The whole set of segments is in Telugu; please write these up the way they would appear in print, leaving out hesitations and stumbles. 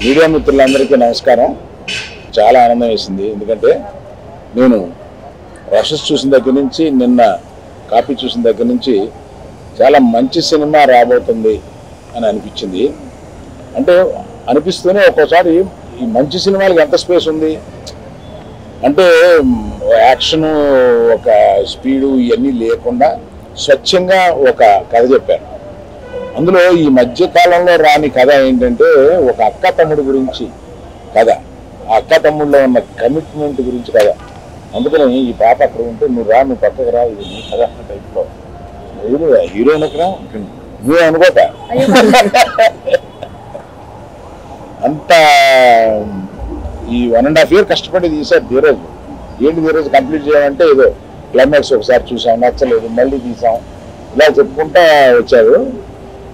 మీడియా మిత్రులందరికీ నమస్కారం. చాలా ఆనందం వేసింది, ఎందుకంటే నేను రషెస్ చూసిన దగ్గర నుంచి నిన్న కాపీ చూసిన దగ్గర నుంచి చాలా మంచి సినిమా రాబోతుంది అని అనిపించింది. అంటే అనిపిస్తూనే ఒక్కోసారి ఈ మంచి సినిమాలకు ఎంత స్పేస్ ఉంది అంటే యాక్షను ఒక స్పీడు ఇవన్నీ లేకుండా స్వచ్ఛంగా ఒక కథ చెప్పారు. అందులో ఈ మధ్య కాలంలో రాని కథ ఏంటంటే ఒక అక్క తమ్ముడు గురించి కథ, ఆ అక్క తమ్ముడిలో ఉన్న కమిట్మెంట్ గురించి కథ. అందుకని ఈ పాప అక్కడ ఉంటే నువ్వు పక్కకు రా, ఇది నీ కథ టైప్లో హీరోయిన్ అక్కడ నువ్వే అనుకోక అంత ఈ 1.5 year కష్టపడి తీశారు ధీరజ్. ఏంటి ధీరజ్ కంప్లీట్ చేయాలంటే ఏదో క్లైమాక్స్ ఒకసారి చూసాం, నచ్చలేదు, మళ్ళీ తీసాం, ఇలా చెప్పుకుంటా వచ్చారు.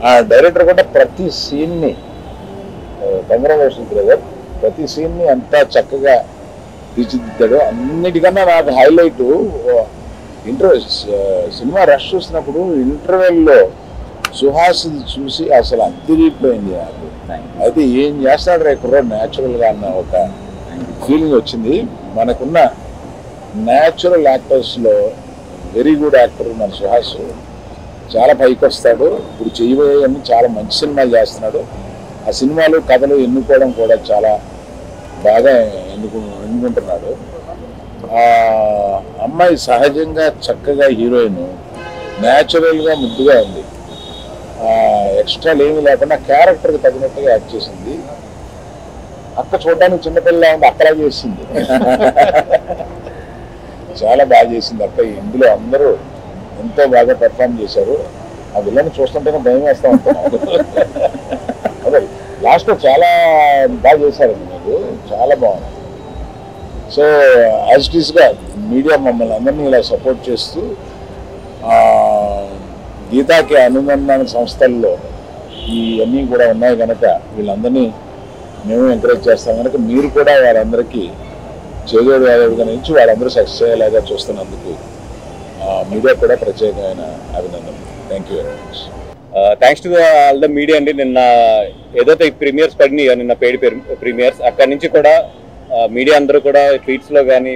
ఆ డైరెక్టర్ కూడా ప్రతి సీన్ని కంగ్రాచులేషన్ బ్రదర్, ప్రతి సీన్ని అంతా చక్కగా తీర్చిదిద్దాడు. అన్నిటికన్నా నాకు హైలైట్ సినిమా రష్ చూసినప్పుడు ఇంటర్వెల్లో సుహాస్ చూసి అసలు అదిరిపోయింది నాకు. అయితే ఏం చేస్తాడు రే కుర్రాడు న్యాచురల్గా అన్న ఒక ఫీలింగ్ వచ్చింది. మనకున్న న్యాచురల్ యాక్టర్స్లో వెరీ గుడ్ యాక్టర్ మన సుహాస్, చాలా పైకి వస్తాడు. ఇప్పుడు చేయబోయేవన్నీ చాలా మంచి సినిమాలు చేస్తున్నాడు. ఆ సినిమాలు కథలు ఎన్నుకోవడం కూడా చాలా బాగా ఎన్నుకుంటున్నాడు. ఆ అమ్మాయి సహజంగా చక్కగా హీరోయిన్, న్యాచురల్గా ముద్దుగా ఉంది, ఎక్స్ట్రాలు ఏమీ లేకుండా క్యారెక్టర్కి తగినట్టుగా యాక్ట్ చేసింది. అక్క చూడడానికి చిన్నపిల్ల ఉంది, అక్కలా చేసింది, చాలా బాగా చేసింది అక్క. ఇందులో అందరూ ఎంతో బాగా పెర్ఫామ్ చేశారు. ఆ విలన్ చూస్తుంటేనే భయం వేస్తూ ఉంటున్నాను. అదే లాస్ట్లో చాలా బాగా చేశారండి, మీరు చాలా బాగుంది. సో యాజ్ ఇట్ ఈస్గా మీడియా మమ్మల్ని అందరినీ ఇలా సపోర్ట్ చేస్తూ గీతాకి అనుబంధ సంస్థల్లో ఇవన్నీ కూడా ఉన్నాయి కనుక వీళ్ళందరినీ మేము ఎంకరేజ్ చేస్తాం కనుక మీరు కూడా వారందరికీ చేదోడు వాదోడుగా నుంచి వాళ్ళందరూ సక్సెస్ అయ్యేలాగా చూస్తున్నందుకు మీడియా కూడా ప్రత్యేకమైన అభినందనలు. Thank you very much. Thanks to all the media అండి. నిన్న ఏదైతే ప్రీమియర్స్ పడినాయో, నిన్న పెయిడ్ ప్రీమియర్స్, అక్కడి నుంచి కూడా మీడియా అందరూ కూడా ట్వీట్స్లో కానీ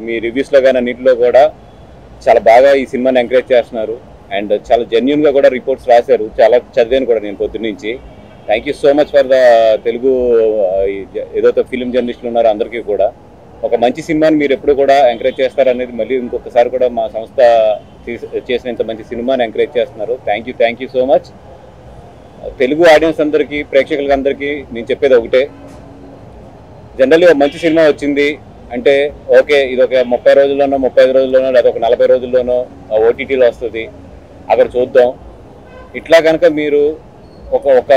మీ రివ్యూస్లో కానీ అన్నింటిలో కూడా చాలా బాగా ఈ సినిమాని ఎంకరేజ్ చేస్తున్నారు. అండ్ చాలా జెన్యున్గా కూడా రిపోర్ట్స్ రాశారు, చాలా చదివాను కూడా నేను పొద్దున్న నుంచి. Thank you so much for the Telugu ఏదైతే ఫిలిం జర్నలిస్టులు ఉన్నారో అందరికీ కూడా. ఒక మంచి సినిమాని మీరు ఎప్పుడు కూడా ఎంకరేజ్ చేస్తారనేది మళ్ళీ ఇంకొకసారి కూడా మా సంస్థ చేసిన ఇంత మంచి సినిమాని ఎంకరేజ్ చేస్తున్నారు. Thank you so much. Telugu audience అందరికీ, ప్రేక్షకులకి అందరికీ నేను చెప్పేది ఒకటే, జనరల్లీ ఒక మంచి సినిమా వచ్చింది అంటే ఓకే, ఇది ఒక 30 రోజుల్లోనో 35 రోజుల్లోనో లేదా ఒక 40 రోజుల్లోనో ఓటీటీలో వస్తుంది, అక్కడ చూద్దాం. ఇట్లా కనుక మీరు ఒక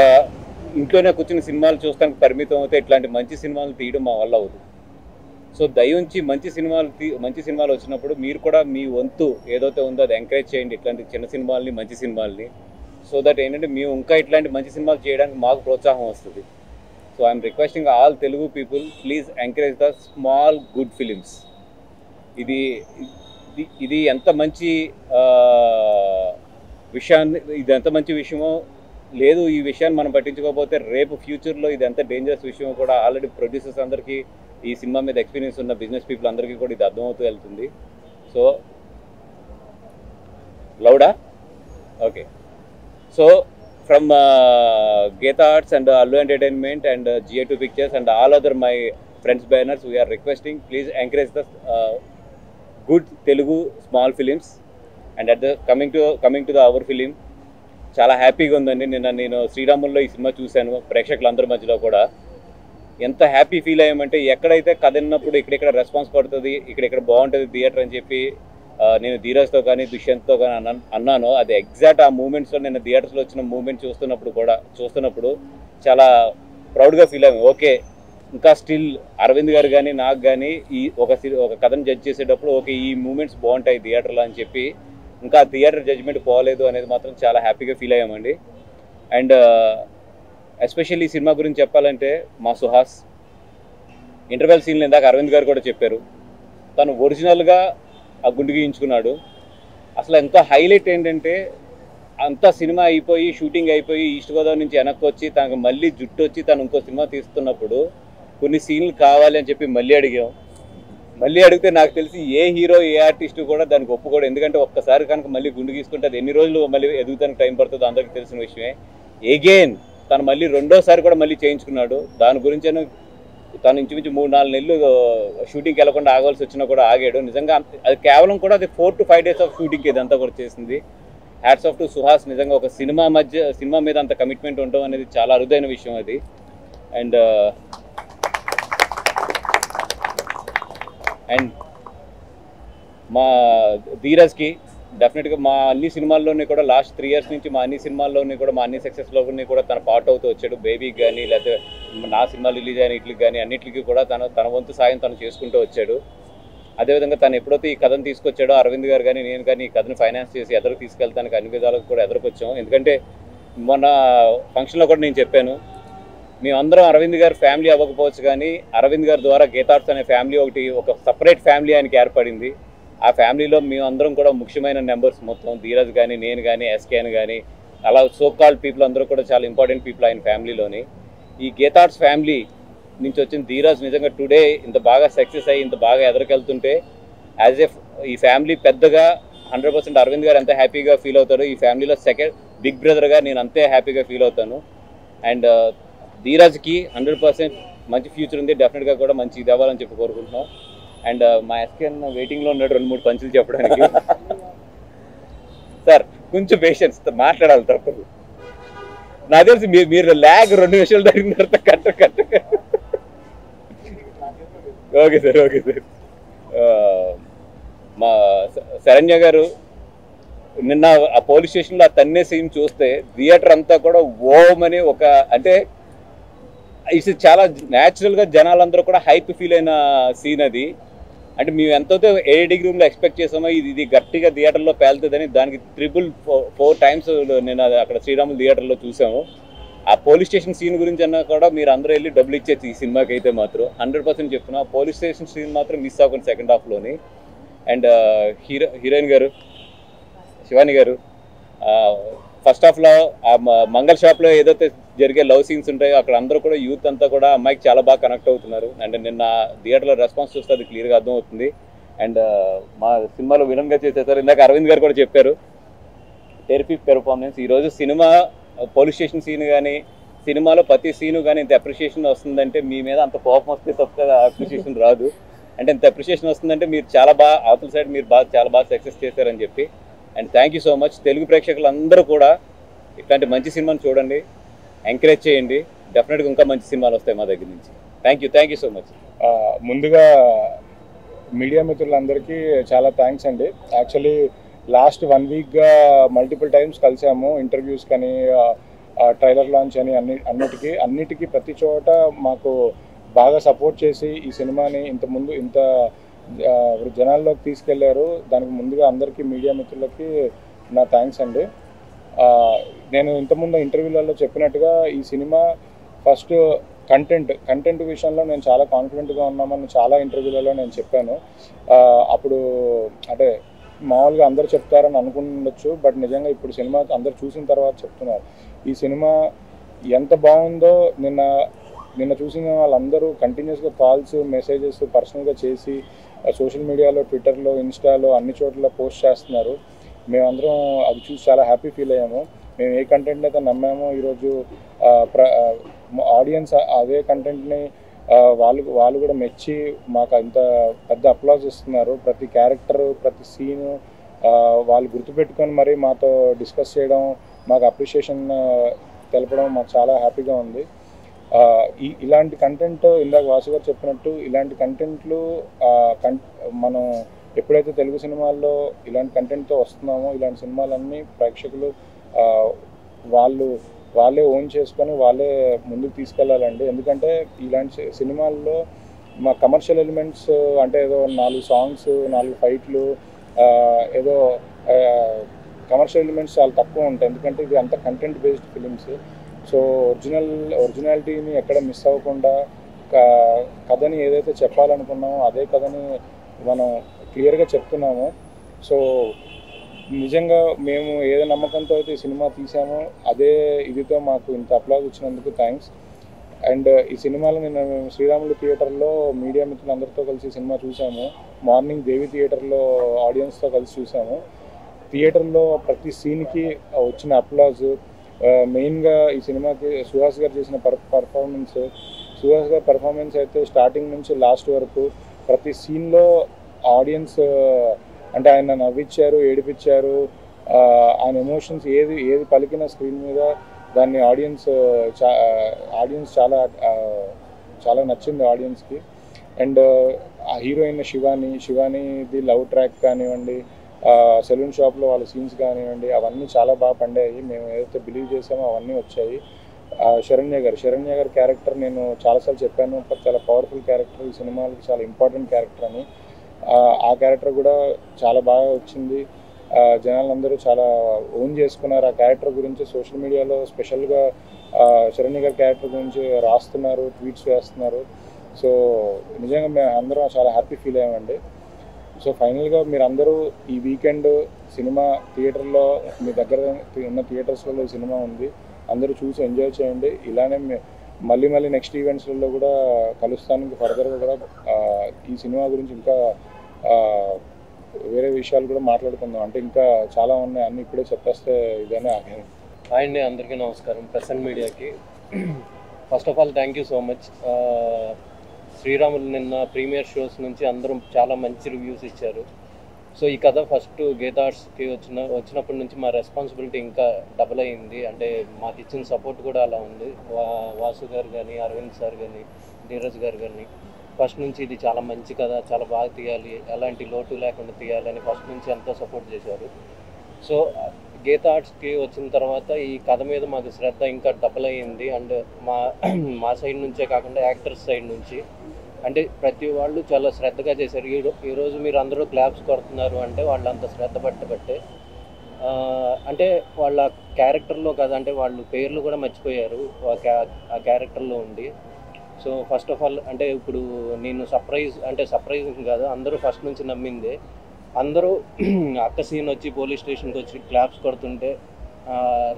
ఇంట్లోనే కూర్చుని సినిమాలు చూస్తానికి పరిమితం అయితే ఇట్లాంటి మంచి సినిమాలు తీయడం మా వల్ల అవుతుంది. సో దయించి మంచి సినిమాలు వచ్చినప్పుడు మీరు కూడా మీ వంతు ఏదైతే ఉందో అది ఎంకరేజ్ చేయండి, ఇట్లాంటి చిన్న సినిమాలని, మంచి సినిమాలని. సో దట్ ఏంటంటే మేము ఇంకా ఇట్లాంటి మంచి సినిమాలు చేయడానికి మాకు ప్రోత్సాహం వస్తుంది. So I'm requesting all Telugu people, please encourage the small good films. ఇది ఎంత మంచి విషయమో లేదు, ఈ విషయాన్ని మనం పట్టించుకోకపోతే రేపు ఫ్యూచర్లో ఇది ఎంత డేంజరస్ విషయమో కూడా ఆల్రెడీ ప్రొడ్యూసర్స్ అందరికీ, ఈ సినిమా మీద ఎక్స్పీరియన్స్ ఉన్న బిజినెస్ పీపుల్ అందరికీ కూడా ఇది అర్థమవుతూ వెళ్తుంది. సో లౌడా okay. So from Geetha Arts and Allu Entertainment and GA2 Pictures and all other my friends banners, we are requesting please encourage the good Telugu small films. And at the coming to the our film, చాలా హ్యాపీగా ఉందండి. నేను శ్రీరాముల్లో ఈ సినిమా చూశాను, ప్రేక్షకులందరి మధ్యలో కూడా ఎంత హ్యాపీ ఫీల్ అయ్యామంటే, ఎక్కడైతే కథ విన్నప్పుడు ఇక్కడెక్కడ రెస్పాన్స్ పడుతుంది, ఇక్కడెక్కడ బాగుంటుంది థియేటర్ అని చెప్పి నేను ధీరజ్తో కానీ దుష్యంత్తో కానీ అన్నాను. అది ఎగ్జాక్ట్ ఆ మూమెంట్స్లో నేను థియేటర్స్లో వచ్చిన మూమెంట్ చూస్తున్నప్పుడు చాలా ప్రౌడ్గా ఫీల్ అయ్యాము. ఓకే, ఇంకా స్టిల్ అరవింద్ గారు కానీ నాకు కానీ ఈ ఒక కథను జడ్జ్ చేసేటప్పుడు ఓకే ఈ మూమెంట్స్ బాగుంటాయి థియేటర్లో అని చెప్పి ఇంకా థియేటర్ జడ్జ్మెంట్ పోలేదు అనేది మాత్రం చాలా హ్యాపీగా ఫీల్ అయ్యామండి. అండ్ ఎస్పెషల్లీ ఈ సినిమా గురించి చెప్పాలంటే మా సుహాస్ ఇంటర్వెల్ సీన్లు ఇందాక అరవింద్ గారు కూడా చెప్పారు, తను ఒరిజినల్గా ఆ గుండు గీయించుకున్నాడు. అసలు ఎంతో హైలైట్ ఏంటంటే అంతా సినిమా అయిపోయి షూటింగ్ అయిపోయి ఈస్ట్ గోదావరి నుంచి వెనక్కి వచ్చి తనకు మళ్ళీ జుట్టు వచ్చి తను ఇంకో సినిమా తీస్తున్నప్పుడు కొన్ని సీన్లు కావాలి అని చెప్పి మళ్ళీ అడిగాం. మళ్ళీ అడిగితే నాకు తెలిసి ఏ హీరో ఏ ఆర్టిస్ట్ కూడా దానికి ఒప్పుకోడు. ఎందుకంటే ఒక్కసారి కనుక మళ్ళీ గుండు గీసుకుంటే అది ఎన్ని రోజులు మళ్ళీ ఎదుగుతానికి టైం పడుతుందో అందరికీ తెలిసిన విషయమే. ఎగైన్ తను మళ్ళీ రెండోసారి కూడా మళ్ళీ చేయించుకున్నాడు. దాని గురించి తను ఇంచుమించు 3-4 నెలలు షూటింగ్కి వెళ్ళకుండా ఆగాల్సి వచ్చినా కూడా ఆగాడు. నిజంగా అది కేవలం కూడా అది 4 to 5 days ఆఫ్ షూటింగ్కి ఇదంతా కూడా చేసింది. Hats off to Suhas. నిజంగా ఒక సినిమా మీద అంత కమిట్మెంట్ ఉండడం అనేది చాలా అరుదైన విషయం అది. అండ్ మా ధీరజ్కి డెఫినెట్గా మా అన్ని సినిమాల్లోనే కూడా లాస్ట్ 3 years నుంచి మా అన్ని సినిమాల్లోనే కూడా మా అన్ని సక్సెస్లోని కూడా తన పార్ట్ అవుతూ వచ్చాడు. బేబీకి కానీ లేకపోతే నా సినిమా రిలీజ్ అయిన ఇట్లకి కానీ అన్నిటికీ కూడా తన వంతు సాయం తను చేసుకుంటూ వచ్చాడు. అదేవిధంగా తను ఎప్పుడైతే ఈ కథను తీసుకొచ్చాడో అరవింద్ గారు కానీ నేను కానీ ఈ కథను ఫైనాన్స్ చేసి ఎదురు తీసుకెళ్తానికి అన్ని విధాలకు కూడా ఎదురుకొచ్చాం. ఎందుకంటే మొన్న ఫంక్షన్లో కూడా నేను చెప్పాను, మేమందరం అరవింద్ గారు ఫ్యామిలీ అవ్వకపోవచ్చు కానీ అరవింద్ గారి ద్వారా గీతార్ట్స్ అనే ఫ్యామిలీ ఒక సపరేట్ ఫ్యామిలీ ఆయనకి ఏర్పడింది. ఆ ఫ్యామిలీలో మేమందరం కూడా ముఖ్యమైన మెంబర్స్ మొత్తం. ధీరజ్ కానీ నేను కానీ ఎస్కేన్ కానీ అలా సో కాల్డ్ పీపుల్ అందరూ కూడా చాలా ఇంపార్టెంట్ పీపుల్ ఆయన ఫ్యామిలీలోని. ఈ గీతార్ట్స్ ఫ్యామిలీ నుంచి వచ్చిన ధీరజ్ నిజంగా టుడే ఇంత బాగా సక్సెస్ అయ్యి ఇంత బాగా ఎదురుకెళ్తుంటే యాజ్ ఎ ఈ ఫ్యామిలీ పెద్దగా 100% అరవింద్ గారు ఎంత హ్యాపీగా ఫీల్ అవుతారు, ఈ ఫ్యామిలీలో సెకండ్ బిగ్ బ్రదర్గా నేను అంతే హ్యాపీగా ఫీల్ అవుతాను. అండ్ ధీరజ్కి 100% మంచి ఫ్యూచర్ ఉంది. డెఫినెట్గా కూడా మంచి ఇది అవ్వాలని చెప్పి కోరుకుంటున్నాం. అండ్ మా ఎస్కేన్ వెయిటింగ్లో ఉన్నాడు 2-3 పంచులు చెప్పడానికి. సార్ కొంచెం పేషెన్స్ మాట్లాడాలి తప్పదు. నాకు తెలిసి మీరు ల్యాగ్ 2 నిమిషాలు తగ్గిన తర్వాత కట్ట. Okay sir. మా శరణ్య గారు నిన్న ఆ పోలీస్ స్టేషన్లో ఆ తన్నే సీన్ చూస్తే థియేటర్ అంతా కూడా ఓమని ఒక అంటే ఇది చాలా న్యాచురల్గా జనాలందరూ కూడా హైప్ ఫీల్ అయిన సీన్ అది. అంటే మేము ఎంతో ఎడిటింగ్ రూమ్లో ఎక్స్పెక్ట్ చేసామో ఇది గట్టిగా థియేటర్లో పేలుతుందని దానికి 4 times నేను అక్కడ శ్రీరాములు థియేటర్లో చూసాము. ఆ పోలీస్ స్టేషన్ సీన్ గురించి అన్నా కూడా మీరు అందరూ వెళ్ళి డబ్బులు ఇచ్చేది ఈ సినిమాకి అయితే మాత్రం 100% చెప్తున్నా. పోలీస్ స్టేషన్ సీన్ మాత్రం మిస్ అవ్వకండి సెకండ్ హాఫ్లోని. అండ్ హీరోయిన్ గారు శివాని గారు ఫస్ట్ హాఫ్లో ఆ మంగళ షాప్లో ఏదైతే జరిగే లవ్ సీన్స్ ఉంటాయో అక్కడ అందరూ కూడా యూత్ అంతా కూడా అమ్మాయికి చాలా బాగా కనెక్ట్ అవుతున్నారు. అండ్ నిన్న థియేటర్లో రెస్పాన్స్ చూస్తే అది క్లియర్గా అర్థమవుతుంది. అండ్ మా సినిమాలో విలన్గా చేసేసారు. ఇందాక అరవింద్ గారు కూడా చెప్పారు టెరిఫిక్ పెర్ఫార్మెన్స్. ఈరోజు సినిమా పోలీస్ స్టేషన్ సీన్ కానీ సినిమాలో ప్రతి సీను కానీ ఇంత అప్రిషియేషన్ వస్తుందంటే మీ మీద అంత కోపం వస్తే తప్ప అప్రిషియేషన్ రాదు. అంటే ఇంత అప్రిషియేషన్ వస్తుందంటే మీరు చాలా బాగా అవతల సైడ్ మీరు చాలా బాగా సక్సెస్ చేశారని చెప్పి. And thank you so much. Telugu ప్రేక్షకులందరూ కూడా ఇట్లాంటి మంచి సినిమాని చూడండి, ఎంకరేజ్ చేయండి. డెఫినెట్గా ఇంకా మంచి సినిమాలు వస్తాయి మా దగ్గర నుంచి. Thank you so much. ముందుగా మీడియా మిత్రులందరికీ చాలా థ్యాంక్స్ అండి. యాక్చువల్లీ లాస్ట్ 1 weekగా మల్టిపుల్ టైమ్స్ కలిసాము, ఇంటర్వ్యూస్ కానీ ట్రైలర్ లాంచ్ అని అన్నిటికీ ప్రతి చోట మాకు బాగా సపోర్ట్ చేసి ఈ సినిమాని ఇంత జనాల్లోకి తీసుకెళ్లారు. దానికి ముందుగా అందరికీ మీడియా మిత్రులకి నా థ్యాంక్స్ అండి. నేను ఇంతకుముందు ఇంటర్వ్యూలలో చెప్పినట్టుగా ఈ సినిమా ఫస్ట్ కంటెంట్ విషయంలో నేను చాలా కాన్ఫిడెంట్గా ఉన్నామని చాలా ఇంటర్వ్యూలలో నేను చెప్పాను. అప్పుడు అంటే మామూలుగా అందరు చెప్తారని అనుకుండొచ్చు, బట్ నిజంగా ఇప్పుడు సినిమా అందరు చూసిన తర్వాత చెప్తున్నారు ఈ సినిమా ఎంత బాగుందో. నిన్న చూసిన వాళ్ళందరూ కంటిన్యూస్గా కాల్స్ మెసేజెస్ పర్సనల్గా చేసి సోషల్ మీడియాలో ట్విట్టర్లో ఇన్స్టాలో అన్ని చోట్ల పోస్ట్ చేస్తున్నారు. మేమందరం అది చూసి చాలా హ్యాపీ ఫీల్ అయ్యాము. మేము ఏ కంటెంట్ని అయితే నమ్మామో ఈరోజు ఆడియన్స్ అదే కంటెంట్ని వాళ్ళు కూడా మెచ్చి మాకు అంత పెద్ద అప్లాజ్ ఇస్తున్నారు. ప్రతి క్యారెక్టర్ ప్రతి సీను వాళ్ళు గుర్తుపెట్టుకొని మరీ మాతో డిస్కస్ చేయడం, మాకు అప్రిషియేషన్ తెలపడం మాకు చాలా హ్యాపీగా ఉంది. ఇలాంటి కంటెంట్ ఇందాక వాసు గారు చెప్పినట్టు ఇలాంటి కంటెంట్లు మనం ఎప్పుడైతే తెలుగు సినిమాల్లో ఇలాంటి కంటెంట్తో వస్తున్నామో ఇలాంటి సినిమాలన్నీ ప్రేక్షకులు వాళ్ళే ఓన్ చేసుకొని వాళ్ళే ముందుకు తీసుకెళ్ళాలండి. ఎందుకంటే ఇలాంటి సినిమాల్లో మా కమర్షియల్ ఎలిమెంట్స్ అంటే ఏదో 4 సాంగ్స్ 4 ఫైట్లు ఏదో కమర్షియల్ ఎలిమెంట్స్ చాలా తక్కువ ఉంటాయి. ఎందుకంటే ఇది అంత కంటెంట్ బేస్డ్ ఫిలిమ్స్. సో ఒరిజినాలిటీని ఎక్కడ మిస్ అవ్వకుండా కథని ఏదైతే చెప్పాలనుకున్నామో అదే కథని మనం క్లియర్గా చెప్తున్నాము. సో నిజంగా మేము ఏదో నమ్మకంతో అయితే ఈ సినిమా తీసామో అదే ఇదితో మాకు ఇంత అప్లాజ్ ఇచ్చినందుకు థ్యాంక్స్. అండ్ ఈ సినిమాలో మేము శ్రీరాములు థియేటర్లో మీడియా మిత్రులందరితో కలిసి సినిమా చూసాము. మార్నింగ్ దేవి థియేటర్లో ఆడియన్స్తో కలిసి చూసాము. థియేటర్లో ప్రతి సీన్కి వచ్చిన అప్లాజ్, మెయిన్గా ఈ సినిమాకి సుహాస్ గారు చేసిన సుహాస్ గారి పర్ఫార్మెన్స్ అయితే స్టార్టింగ్ నుంచి లాస్ట్ వరకు ప్రతి సీన్లో ఆడియన్స్ అంటే ఆయన నవ్వించారు, ఏడిపించారు. ఆయన ఎమోషన్స్ ఏది పలికిన స్క్రీన్ మీద దాన్ని ఆడియన్స్ చాలా చాలా నచ్చింది ఆడియన్స్కి. అండ్ ఆ హీరోయిన్ శివానీది లవ్ ట్రాక్ కానివ్వండి, సెలూన్ షాప్లో వాళ్ళ సీన్స్ కానివ్వండి, అవన్నీ చాలా బాగా పండాయి. మేము ఏదైతే బిలీవ్ చేసామో అవన్నీ వచ్చాయి. శరణ్య గారి క్యారెక్టర్ నేను చాలాసార్లు చెప్పాను, చాలా పవర్ఫుల్ క్యారెక్టర్, ఈ సినిమాకి చాలా ఇంపార్టెంట్ క్యారెక్టర్ అని. ఆ క్యారెక్టర్ కూడా చాలా బాగా వచ్చింది. జనాలందరూ చాలా ఓన్ చేసుకున్నారు. ఆ క్యారెక్టర్ గురించి సోషల్ మీడియాలో స్పెషల్గా శరణ్య గారి క్యారెక్టర్ గురించి రాస్తున్నారు, ట్వీట్స్ వేస్తున్నారు. సో నిజంగా మేము అందరం చాలా హ్యాపీ ఫీల్ అయ్యామండి. సో ఫైనల్గా మీరందరూ ఈ వీకెండ్ సినిమా థియేటర్లో మీ దగ్గర ఉన్న థియేటర్స్లలో ఈ సినిమా ఉంది, అందరూ చూసి ఎంజాయ్ చేయండి. ఇలానే మళ్ళీ నెక్స్ట్ ఈవెంట్స్లలో కూడా కలుస్తానికి ఫర్దర్గా కూడా ఈ సినిమా గురించి ఇంకా వేరే విషయాలు కూడా మాట్లాడుకుందాం. అంటే ఇంకా చాలా ఉన్నాయి, అన్నీ ఇప్పుడే చెప్పేస్తే ఇదనే ఆగాను. హాయ్ అండి, అందరికీ నమస్కారం. ప్రెసెంట్ మీడియాకి first of all thank you so much. Sriramulu నిన్న ప్రీమియర్ షోస్ నుంచి అందరం చాలా మంచి రివ్యూస్ ఇచ్చారు. సో ఈ కథ ఫస్ట్ గీతార్ట్స్కి వచ్చినప్పటి నుంచి మా రెస్పాన్సిబిలిటీ ఇంకా డబుల్ అయింది. అంటే మాకు ఇచ్చిన సపోర్ట్ కూడా అలా ఉంది. వాసు గారు కానీ, అరవింద్ సార్ కానీ, ధీరజ్ గారు కానీ ఫస్ట్ నుంచి ఇది చాలా మంచి కథ, చాలా బాగా తీయాలి, ఎలాంటి లోటు లేకుండా తీయాలని ఫస్ట్ నుంచి ఎంతో సపోర్ట్ చేశారు. సో గీతార్ట్స్కి వచ్చిన తర్వాత ఈ కథ మీద మాకు శ్రద్ధ ఇంకా డబుల్ అయ్యింది. అండ్ మా సైడ్ నుంచే కాకుండా యాక్టర్స్ సైడ్ నుంచి అంటే ప్రతి వాళ్ళు చాలా శ్రద్ధగా చేశారు. ఈరోజు మీరు అందరూ క్లాప్స్ కొడుతున్నారు అంటే వాళ్ళు అంత శ్రద్ధ పట్టబట్టే. అంటే వాళ్ళ క్యారెక్టర్లో కదా, అంటే వాళ్ళు పేర్లు కూడా మర్చిపోయారు ఆ క్యారెక్టర్లో ఉండి. సో ఫస్ట్ ఆఫ్ ఆల్ అంటే ఇప్పుడు నేను సర్ప్రైజింగ్ కాదు, అందరూ ఫస్ట్ నుంచి నమ్మిందే. అందరూ అక్క సీన్ వచ్చి పోలీస్ స్టేషన్కి వచ్చి క్లాప్స్ కొడుతుంటే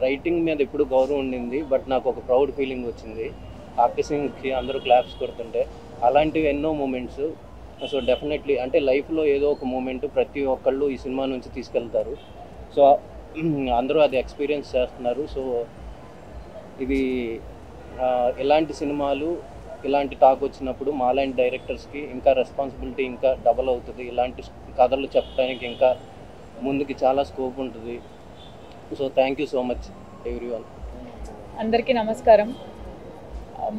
రైటింగ్ మీద ఎప్పుడు గౌరవం ఉండింది, బట్ నాకు ఒక ప్రౌడ్ ఫీలింగ్ వచ్చింది ఆ అక్క సీన్కి అందరూ క్లాప్స్ కొడుతుంటే. అలాంటివి ఎన్నో మూమెంట్స్. సో డెఫినెట్లీ అంటే లైఫ్లో ఏదో ఒక మూమెంట్ ప్రతి ఒక్కళ్ళు ఈ సినిమా నుంచి తీసుకెళ్తారు. సో అందరూ అది ఎక్స్పీరియన్స్ చేస్తున్నారు. సో ఇది ఇలాంటి సినిమాలు, ఇలాంటి టాక్ వచ్చినప్పుడు మాలాంటి డైరెక్టర్స్కి ఇంకా రెస్పాన్సిబిలిటీ ఇంకా డబల్ అవుతుంది. ఇలాంటి కథలు చెప్పడానికి ఇంకా ముందుకి చాలా స్కోప్ ఉంటుంది. So thank you so much everyone. అందరికీ నమస్కారం.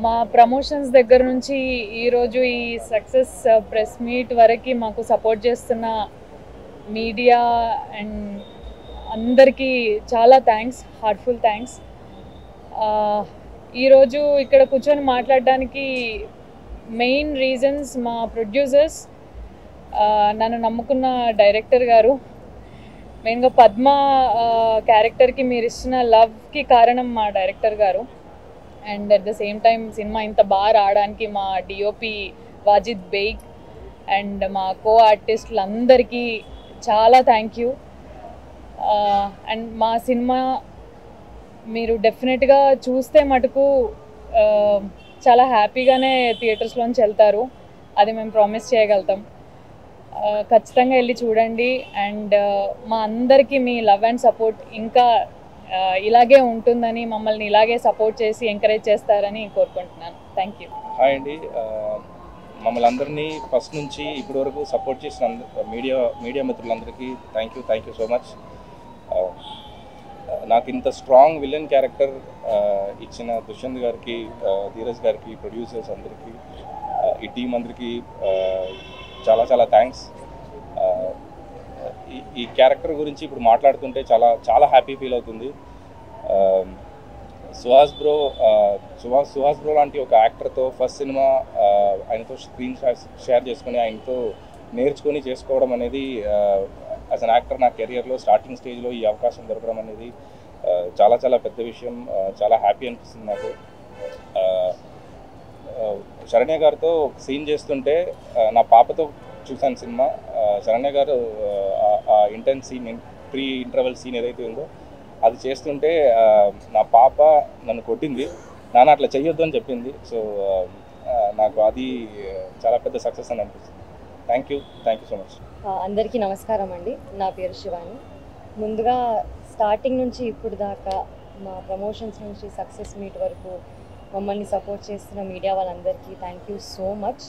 మా ప్రమోషన్స్ దగ్గర నుంచి ఈరోజు ఈ సక్సెస్ ప్రెస్ మీట్ వరకు మాకు సపోర్ట్ చేస్తున్న మీడియా అండ్ అందరికీ చాలా థ్యాంక్స్, హార్ట్ఫుల్ థ్యాంక్స్. ఈరోజు ఇక్కడ కూర్చొని మాట్లాడడానికి మెయిన్ రీజన్స్ మా ప్రొడ్యూసర్స్, నన్ను నమ్ముకున్న డైరెక్టర్ గారు, మెయిన్గా పద్మ క్యారెక్టర్కి మీరు ఇచ్చిన లవ్కి కారణం మా డైరెక్టర్ గారు. And at the same time cinema ఇంత బాగా రావడానికి మా డిఓపి వాజిద్ బేగ్ అండ్ మా కో ఆర్టిస్టులందరికీ చాలా థ్యాంక్ యూ. అండ్ మా సినిమా మీరు డెఫినెట్గా చూస్తే మటుకు చాలా హ్యాపీగానే థియేటర్స్లోంచి వెళ్తారు, అది మేము ప్రామిస్ చేయగలుగుతాం. ఖచ్చితంగా వెళ్ళి చూడండి. అండ్ మా అందరికీ మీ లవ్ అండ్ సపోర్ట్ ఇంకా ఇలాగే ఉంటుందని, మమ్మల్ని ఇలాగే సపోర్ట్ చేసి ఎంకరేజ్ చేస్తారని కోరుకుంటున్నాను. Thank you. హాయ్ అండి, మమ్మల్ని అందరినీ ఫస్ట్ నుంచి ఇప్పటి వరకు సపోర్ట్ చేసిన మీడియా మిత్రులందరికీ థ్యాంక్ యూ సో మచ్. నాకు ఇంత స్ట్రాంగ్ విలన్ క్యారెక్టర్ ఇచ్చిన దుష్యంత్ గారికి, ధీరజ్ గారికి, ప్రొడ్యూసర్స్ అందరికీ, ఈ టీం అందరికీ చాలా థ్యాంక్స్. ఈ క్యారెక్టర్ గురించి ఇప్పుడు మాట్లాడుతుంటే చాలా హ్యాపీ ఫీల్ అవుతుంది. సుహాస్ బ్రో లాంటి ఒక యాక్టర్తో ఫస్ట్ సినిమా ఆయనతో స్క్రీన్ షేర్ చేసుకొని ఆయనతో నేర్చుకొని చేసుకోవడం అనేది యాజ్ అన్ యాక్టర్ నా కెరియర్లో స్టార్టింగ్ స్టేజ్లో ఈ అవకాశం దొరకడం అనేది చాలా పెద్ద విషయం. చాలా హ్యాపీ అనిపిస్తుంది నాకు. శరణ్య గారితో సీన్ చేస్తుంటే నా పాపతో చూశాను సినిమా. శరణ్య గారు ఆ intense scene pre interval scene ఏదైతే ఉందో అది చేస్తుంటే నా పాప నన్ను కొట్టింది, నాన్న అట్లా చెయ్యొద్దు అని చెప్పింది. సో నాకు అది చాలా పెద్ద సక్సెస్ అని అనిపిస్తుంది. Thank you so much. అందరికీ నమస్కారం అండి. నా పేరు శివాని. ముందుగా స్టార్టింగ్ నుంచి ఇప్పుడు దాకా మా ప్రమోషన్స్ నుంచి సక్సెస్ మీట్ వరకు మమ్మల్ని సపోర్ట్ చేస్తున్న మీడియా వాళ్ళందరికీ థ్యాంక్ యూ సో మచ్.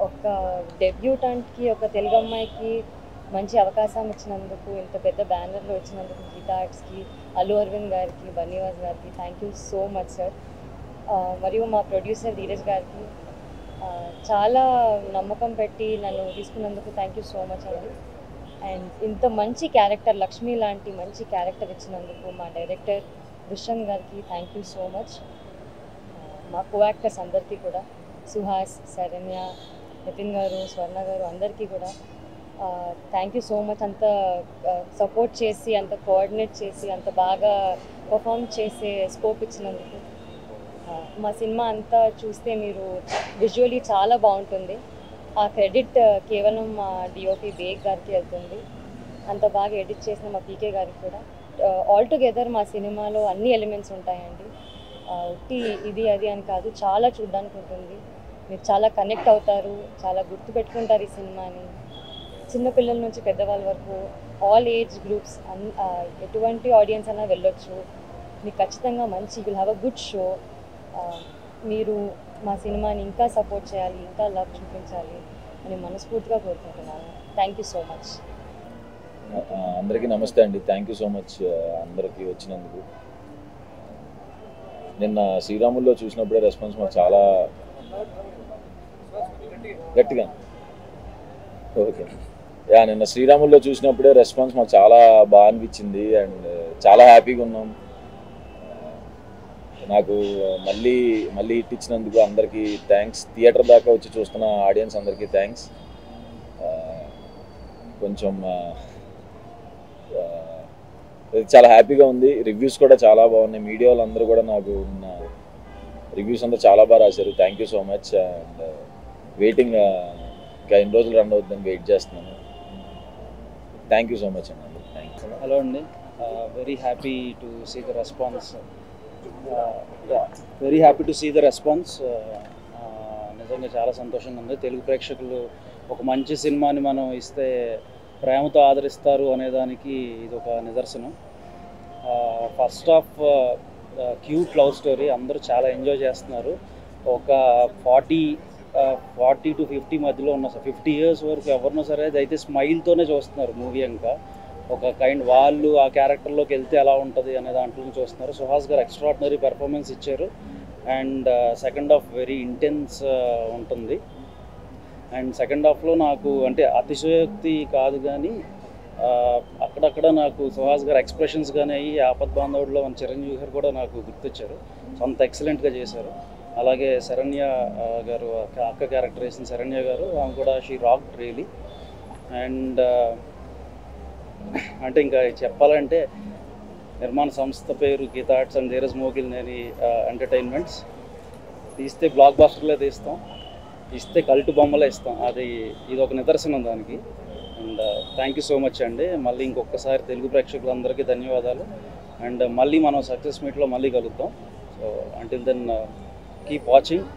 ఒక డెబ్యూటెంట్కి, ఒక తెలుగు అమ్మాయికి మంచి అవకాశం ఇచ్చినందుకు, ఇంత పెద్ద బ్యానర్లో ఇచ్చినందుకు గీతా ఆర్ట్స్కి, అల్లు అరవింద్ గారికి, బన్నీవాస్ గారికి thank you so much sir. మరియు మా ప్రొడ్యూసర్ ధీరజ్ గారికి చాలా నమ్మకం పెట్టి నన్ను తీసుకున్నందుకు థ్యాంక్ యూ సో మచ్ అండి. అండ్ ఇంత మంచి క్యారెక్టర్, లక్ష్మి లాంటి మంచి క్యారెక్టర్ ఇచ్చినందుకు మా డైరెక్టర్ దుష్యంత్ గారికి థ్యాంక్ యూ సో మచ్. మా కో యాక్టర్స్ అందరికీ కూడా, సుహాస్, శరణ్య, నితిన్ గారు, స్వర్ణ గారు అందరికీ కూడా థ్యాంక్ యూ సో మచ్. అంత సపోర్ట్ చేసి, అంత కోఆర్డినేట్ చేసి, అంత బాగా పర్ఫామ్ చేసే స్కోప్ ఇచ్చినందుకు. మా సినిమా అంతా చూస్తే మీరు విజువల్లీ చాలా బాగుంటుంది. ఆ క్రెడిట్ కేవలం మా డిఓపి బేగ్ గారికి వెళ్తుంది. అంత బాగా ఎడిట్ చేసిన మా పీకే గారికి కూడా. ఆల్ టుగెదర్ మా సినిమాలో అన్ని ఎలిమెంట్స్ ఉంటాయండి. ఉట్టి ఇది అది అని కాదు, చాలా చూడడానికి ఉంటుంది. మీరు చాలా కనెక్ట్ అవుతారు, చాలా గుర్తుపెట్టుకుంటారు ఈ సినిమాని. చిన్నపిల్లల నుంచి పెద్దవాళ్ళ వరకు ఆల్ ఏజ్ గ్రూప్స్, ఎటువంటి ఆడియన్స్ అయినా వెళ్ళొచ్చు. మీకు ఖచ్చితంగా మంచి will have a good show. మీరు మా సినిమాని ఇంకా సపోర్ట్ చేయాలి, ఇంకా లవ్ చూపించాలి అని మనస్ఫూర్తిగా కోరుకుంటున్నాను. Thank you so much. అందరికీ నమస్తే అండి. థ్యాంక్ యూ సో మచ్ అందరికీ వచ్చినందుకు. నిన్న శ్రీరాముల్లో చూసినప్పుడే రెస్పాన్స్ మాకు చాలా గట్టిగా ఓకే నిన్న శ్రీరాముల్లో చూసినప్పుడే రెస్పాన్స్ మాకు చాలా బాగా అనిపించింది అండ్ చాలా హ్యాపీగా ఉన్నాం. నాకు మళ్ళీ హిట్ ఇచ్చినందుకు అందరికీ థ్యాంక్స్. థియేటర్ దాకా వచ్చి చూస్తున్న ఆడియన్స్ అందరికీ థ్యాంక్స్. కొంచెం చాలా హ్యాపీగా ఉంది. రివ్యూస్ కూడా చాలా బాగున్నాయి. మీడియా వాళ్ళందరూ కూడా నాకు రివ్యూస్ అందరూ చాలా బాగా రాశారు. Thank you so much. And waiting ఇంకా ఎన్ని రోజులు రన్ అవుతుందని వెయిట్ చేస్తున్నాను. థ్యాంక్ యూ సో మచ్ అండి. థ్యాంక్స్. హలో అండి. Very happy to see the response. నిజంగా చాలా సంతోషంగా ఉంది. తెలుగు ప్రేక్షకులు ఒక మంచి సినిమాని మనం ఇస్తే ప్రేమతో ఆదరిస్తారు అనేదానికి ఇది ఒక నిదర్శనం. First of cute love story, అందరూ చాలా ఎంజాయ్ చేస్తున్నారు. ఒక 40 to 50 మధ్యలో ఉన్న 50 years వరకు ఎవరినో సరే అయితే స్మైల్తోనే చూస్తున్నారు మూవీ. ఇంకా ఒక కైండ్ వాళ్ళు ఆ క్యారెక్టర్లోకి వెళ్తే ఎలా ఉంటుంది అనే దాంట్లో చూస్తున్నారు. సుహాస్ గారు ఎక్స్ట్రాడినరీ పెర్ఫార్మెన్స్ ఇచ్చారు. And second half very intense ఉంటుంది. అండ్ సెకండ్ హాఫ్లో నాకు అంటే అతిశయోక్తి కాదు కానీ అక్కడక్కడ నాకు సుహాస్ గారు ఎక్స్ప్రెషన్స్ కానీ అయ్యి ఆపద్ బాంధవుడిలో మన చిరంజీవి గారు కూడా నాకు గుర్తొచ్చారు. సో అంత ఎక్సలెంట్గా చేశారు. అలాగే శరణ్య గారు, అక్క క్యారెక్టర్ వేసిన శరణ్య గారు, ఆమె కూడా షీ రాక్డ్ రియలీ. అండ్ అంటే ఇంకా చెప్పాలంటే నిర్మాణ సంస్థ పేరు Geetha Arts and Dheeraj Mogilineni Entertainments. తీస్తే బ్లాక్ బాస్టర్లే తీస్తాం, ఇస్తే కల్టు బొమ్మలే ఇస్తాం. ఇది ఒక నిదర్శనం దానికి. And thank you so much అండి. మళ్ళీ ఇంకొకసారి తెలుగు ప్రేక్షకులందరికీ ధన్యవాదాలు. అండ్ మళ్ళీ మనం సక్సెస్ మీట్లో మళ్ళీ కలుద్దాం. So until then keep watching.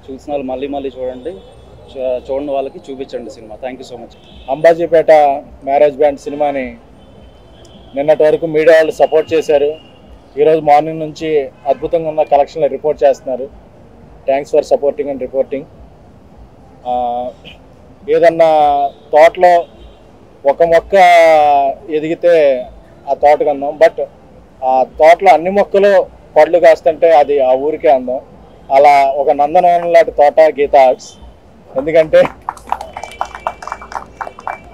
చూసిన వాళ్ళు మళ్ళీ చూడండి, చూడని వాళ్ళకి చూపించండి సినిమా. Thank you so much. Ambajipeta marriage band సినిమాని నిన్నటి వరకు మీడియా వాళ్ళు సపోర్ట్ చేశారు. ఈరోజు మార్నింగ్ నుంచి అద్భుతంగా ఉన్న కలెక్షన్లు రిపోర్ట్ చేస్తున్నారు. Thanks for supporting and reporting. ఏదన్నా తోటలో ఒక మొక్క ఎదిగితే ఆ తోటకు అందం, బట్ ఆ తోటలో అన్ని మొక్కలు పళ్ళు కాస్తుంటే అది ఆ ఊరికే అందం. అలా ఒక నందనవనం లాంటి తోట గీతా ఆర్ట్స్. ఎందుకంటే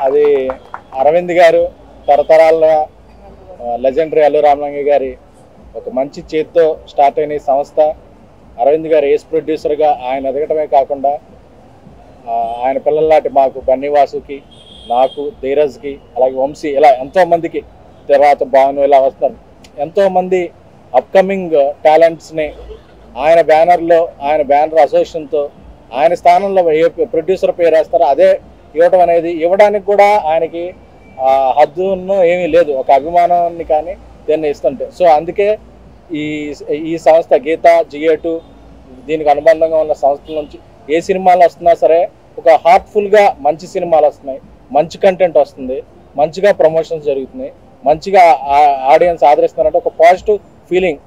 అది అరవింద్ గారు తరతరాల లెజెండరీ అల్లు రామలింగ గారి ఒక మంచి చేతితో స్టార్ట్ అయిన ఈ సంస్థ. అరవింద్ గారు ఏస్ ప్రొడ్యూసర్గా ఆయన ఎదగటమే కాకుండా ఆయన పిల్లల్లాంటి మాకు బన్నీవాసుకి, నాకు, ధీరజ్కి, అలాగే వంశీ, ఇలా ఎంతోమందికి, తర్వాత భాను ఇలా వస్తారు ఎంతోమంది అప్కమింగ్ టాలెంట్స్ని ఆయన బ్యానర్లో, ఆయన బ్యానర్ అసోసియేషన్తో ఆయన స్థానంలో ఏ ప్రొడ్యూసర్ పేరు వేస్తారో అదే ఇవ్వడం అనేది, ఇవ్వడానికి కూడా ఆయనకి హద్దును ఏమీ లేదు, ఒక అభిమానాన్ని కానీ దీన్ని ఇస్తుంటే. సో అందుకే ఈ సంస్థ గీత జిఏ2 దీనికి అనుబంధంగా ఉన్న సంస్థల నుంచి ఏ సినిమాలు వస్తున్నా సరే ఒక హార్ట్ఫుల్గా మంచి సినిమాలు వస్తున్నాయి, మంచి కంటెంట్ వస్తుంది, మంచిగా ప్రమోషన్స్ జరుగుతున్నాయి, మంచిగా ఆడియన్స్ ఆదరిస్తున్నారంటే ఒక పాజిటివ్ ఫీలింగ్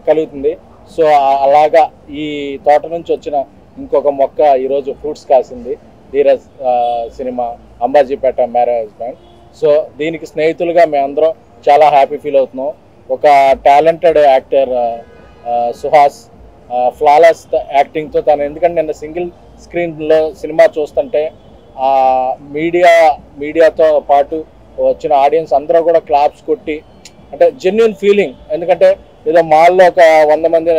కలుగుతుంది. సో అలాగా ఈ తోట నుంచి వచ్చిన ఇంకొక మొక్క ఈరోజు ఫ్రూట్స్ కాసింది, Dheeraj cinema Ambajipeta marriage band. So దీనికి స్నేహితులుగా మేమందరం చాలా హ్యాపీ ఫీల్ అవుతున్నాం. ఒక టాలెంటెడ్ యాక్టర్ సుహాస్ ఫ్లాలెస్ యాక్టింగ్తో తను, ఎందుకంటే నిన్న సింగిల్ స్క్రీన్లో సినిమా చూస్తుంటే మీడియాతో పాటు వచ్చిన ఆడియన్స్ అందరూ కూడా క్లాప్స్ కొట్టి, అంటే జెన్యున్ ఫీలింగ్. ఎందుకంటే ఏదో మాల్లో ఒక 100 మంది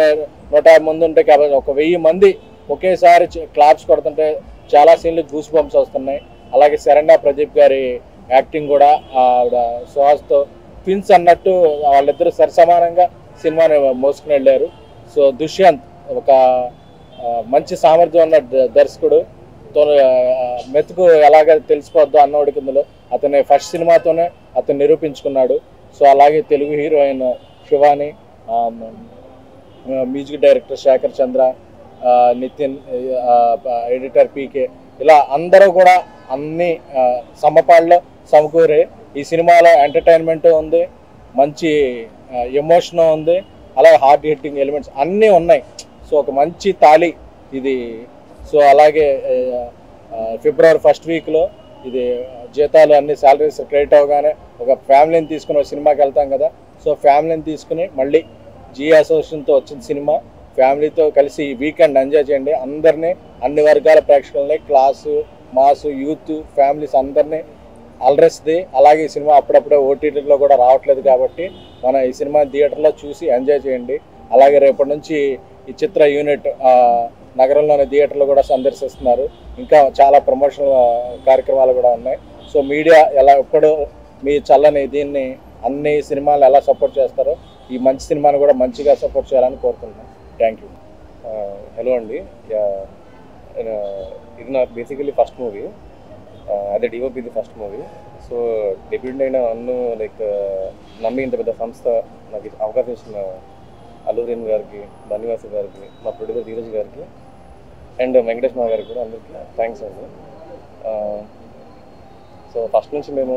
150 మంది ఉంటే కాబట్టి ఒక 1000 మంది ఒకేసారి క్లాప్స్ కొడుతుంటే చాలా సీన్లు గూస్ బంప్స్ వస్తున్నాయి. అలాగే శరణ్య ప్రదీప్ గారి యాక్టింగ్ కూడా ఆవిడ సుహాస్తో ట్విన్స్ అన్నట్టు వాళ్ళిద్దరూ సరిసమానంగా సినిమాని మోసుకుని వెళ్ళారు. సో దుష్యంత్ ఒక మంచి సామర్థ్యం ఉన్న దర్శకుడు, మెతుకు ఎలాగ తెలిసిపోద్దో అన్నవాడి కిందలో అతని ఫస్ట్ సినిమాతోనే అతను నిరూపించుకున్నాడు. సో అలాగే Telugu heroine Shivani, music director Shekar Chandra, Nitin, editor PK, ఇలా అందరూ కూడా అన్ని సమపాళ్ళలో సమకూరే ఈ సినిమాలో ఎంటర్టైన్మెంట్ ఉంది, మంచి ఎమోషన్ ఉంది, అలాగే హార్ట్ హిట్టింగ్ ఎలిమెంట్స్ అన్నీ ఉన్నాయి. సో ఒక మంచి తాళి ఇది. సో అలాగే ఫిబ్రవరి 1st వీక్లో ఇది జీతాలు అన్ని శాలరీస్ క్రెడిట్ అవగానే ఒక ఫ్యామిలీని తీసుకుని ఒక సినిమాకి వెళ్తాం కదా. సో ఫ్యామిలీని తీసుకుని మళ్ళీ జీ అసోసియేషన్తో వచ్చిన సినిమా, ఫ్యామిలీతో కలిసి ఈ వీకెండ్ ఎంజాయ్ చేయండి. అందరినీ, అన్ని వర్గాల ప్రేక్షకులని, క్లాసు, మాసు, యూత్, ఫ్యామిలీస్ అందరినీ అలరిస్తుంది. అలాగే ఈ సినిమా అప్పుడప్పుడే ఓటీటీలో కూడా రావట్లేదు కాబట్టి మన ఈ సినిమా థియేటర్లో చూసి ఎంజాయ్ చేయండి. అలాగే రేపటి నుంచి ఈ చిత్ర యూనిట్ నగరంలోని థియేటర్లు కూడా సందర్శిస్తున్నారు. ఇంకా చాలా ప్రమోషనల్ కార్యక్రమాలు కూడా ఉన్నాయి. సో మీడియా ఎలా ఎప్పుడు మీ చల్లని దీన్ని అన్ని సినిమాలు ఎలా సపోర్ట్ చేస్తారో ఈ మంచి సినిమాని కూడా మంచిగా సపోర్ట్ చేయాలని కోరుకుంటున్నాను. Thank you. హలో అండి, ఇది నా బేసికలీ ఫస్ట్ మూవీ, అదే డిఓపి ఇది ఫస్ట్ మూవీ. సో డెబ్యూట్ అయిన అన్ను లైక్ నమ్మి ఇంత పెద్ద సంస్థ నాకు అవకాశం ఇచ్చిన అల్లూరిన్ గారికి, బన్నివాసు గారికి, మా ప్రొడ్యూసర్ ధీరజ్ గారికి అండ్ వెంకటేష్ మా గారికి కూడా అందరికీ థ్యాంక్స్ అండి. సో ఫస్ట్ నుంచి మేము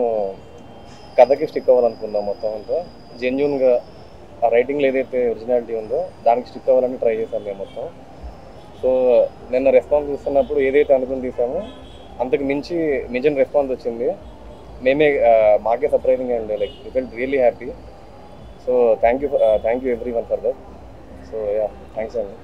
కథకి స్టిక్ అవ్వాలనుకున్నాం. మొత్తం అంతా జెన్యూన్గా ఆ రైటింగ్లో ఏదైతే ఒరిజినాలిటీ ఉందో దానికి స్టిక్ అవ్వాలని ట్రై చేసాం మేము మొత్తం. సో నిన్న రెస్పాన్స్ చూస్తున్నప్పుడు ఏదైతే అనుకుని తీసామో అంతకు మించిన రెస్పాన్స్ వచ్చింది. మాకే surprising and like we felt really happy. So thank you everyone for that. So yeah, thanks అండి.